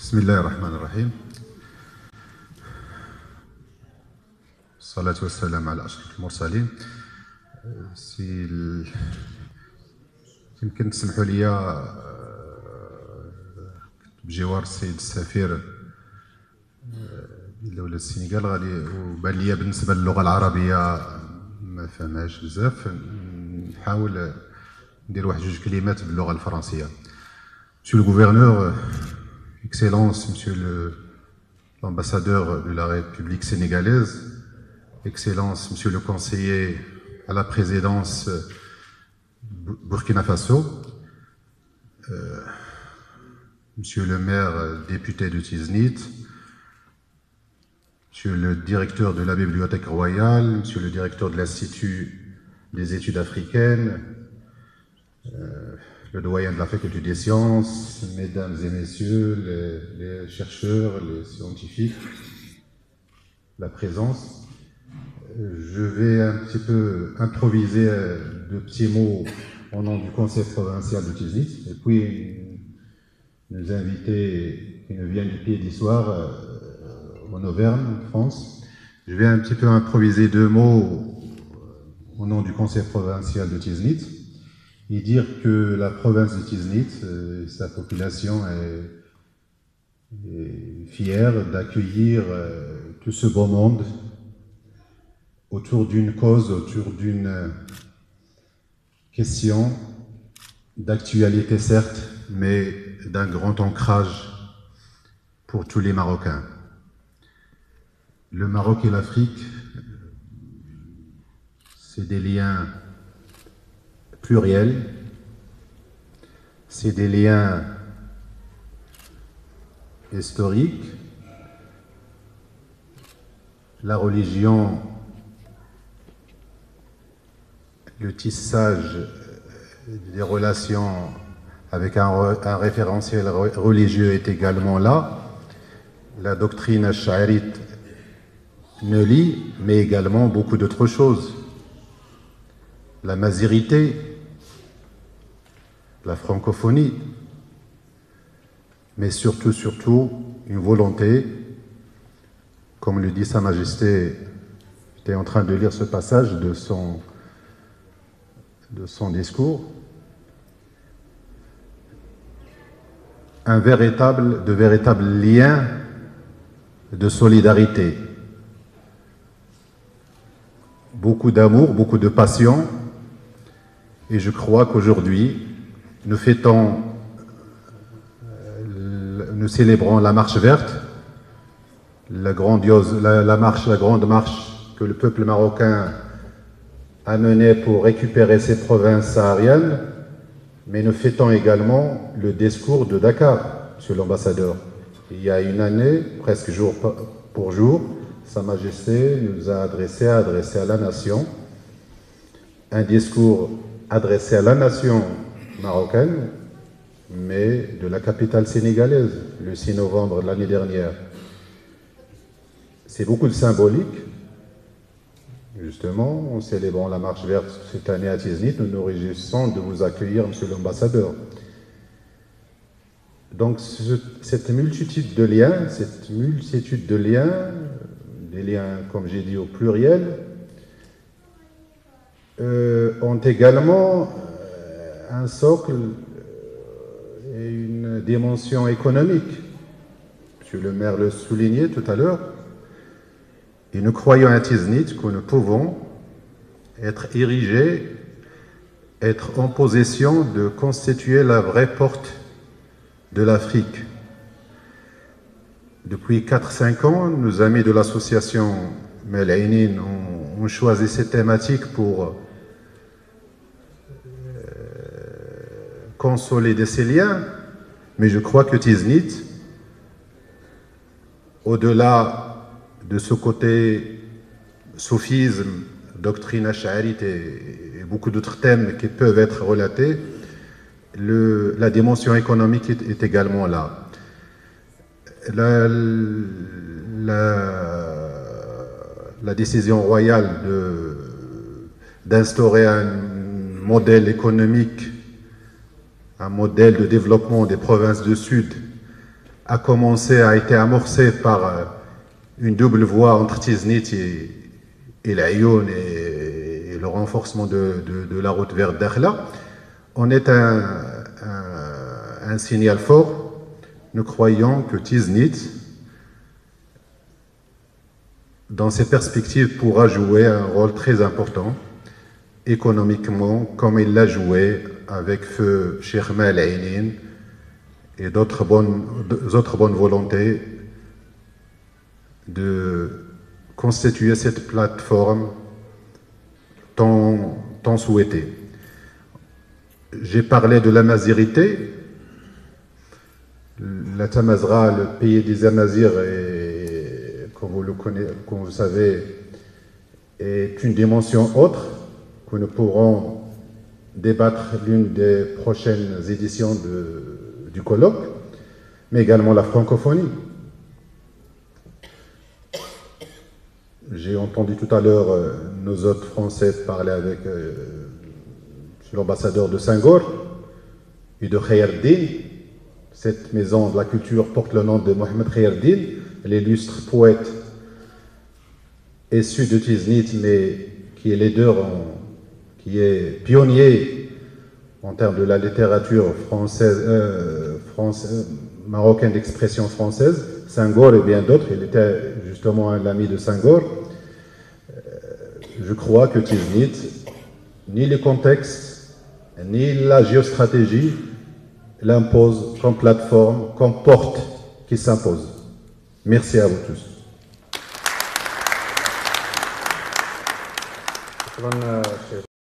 بسم الله الرحمن الرحيم. الصلاة والسلام على أشرف المرسلين. يمكن تسمحوا لي بجوار السيد السفير دولة السنغال غادي وبان ليا بالنسبة للغة العربية ما فهمهاش بزاف، نحاول ندير واحد جوج كلمات باللغة الفرنسية. Monsieur le gouverneur, Excellence, Monsieur l'ambassadeur de la République sénégalaise, Excellence, Monsieur le conseiller à la présidence Burkina Faso, Monsieur le maire député de Tiznit, Monsieur le directeur de la Bibliothèque royale, Monsieur le directeur de l'Institut des études africaines, le doyen de la faculté des sciences, mesdames et messieurs, les chercheurs, les scientifiques, la présence. Je vais un petit peu improviser de petits mots au nom du conseil provincial de Tiznit, et puis nos invités qui nous viennent du Pays d'Histoire en Auvergne, France. Je vais un petit peu improviser deux mots au nom du conseil provincial de Tiznit et dire que la province de Tiznit, sa population est fière d'accueillir tout ce beau monde autour d'une cause, autour d'une question d'actualité certes, mais d'un grand ancrage pour tous les Marocains. Le Maroc et l'Afrique, c'est des liens pluriels, c'est des liens historiques. La religion, le tissage des relations avec un référentiel religieux est également là. La doctrine ash'arite ne lie, mais également beaucoup d'autres choses. La mazirité, la francophonie, mais surtout une volonté, comme le dit Sa Majesté, j'étais en train de lire ce passage de son discours, de véritables liens de solidarité, beaucoup d'amour, beaucoup de passion, et je crois qu'aujourd'hui, nous célébrons la marche verte, la grande marche que le peuple marocain a menée pour récupérer ses provinces sahariennes, mais nous fêtons également le discours de Dakar, Monsieur l'ambassadeur. Il y a une année, presque jour pour jour, Sa Majesté nous a adressé à la nation un discours adressé à la nation marocaine, mais de la capitale sénégalaise, le 6 novembre de l'année dernière. C'est beaucoup de symbolique. Justement, en célébrant la marche verte cette année à Tiznit, nous nous réjouissons de vous accueillir, Monsieur l'ambassadeur. Donc, cette multitude de liens, des liens, comme j'ai dit, au pluriel, ont également un socle et une dimension économique. Monsieur le maire le soulignait tout à l'heure. Et nous croyons à Tiznit que nous pouvons être érigés, être en possession de constituer la vraie porte de l'Afrique. Depuis 4-5 ans, nos amis de l'association Mel-Ainin ont choisi cette thématique pour consolider ces liens, mais je crois que Tiznit, au-delà de ce côté soufisme, doctrine ash'arite et beaucoup d'autres thèmes qui peuvent être relatés, la dimension économique est également là. La décision royale d'instaurer un modèle économique, un modèle de développement des provinces du Sud a commencé, a été amorcé par une double voie entre Tiznit et l'Ayoun et le renforcement de la route vers Dakhla, on est un signal fort. Nous croyons que Tiznit, dans ses perspectives, pourra jouer un rôle très important économiquement, comme il l'a joué avec feu Cheikh Mal Ainin et d'autres bonnes volontés de constituer cette plateforme tant souhaitée. J'ai parlé de l'amazirité. La Tamazra, le pays des Amazirs, comme vous savez, est une dimension autre que nous pourrons débattre l'une des prochaines éditions du colloque, mais également la francophonie. J'ai entendu tout à l'heure nos hôtes français parler avec l'ambassadeur de Senghor et de Khayardine. Cette maison de la culture porte le nom de Mohamed Khayardine, l'illustre poète issu de Tiznit, mais qui est leader, qui est pionnier en termes de la littérature marocaine d'expression française, Senghor et bien d'autres. Il était justement un ami de Senghor. Je crois que Tiznit, ni le contexte, ni la géostratégie l'impose comme plateforme, comme porte qui s'impose. Merci à vous tous.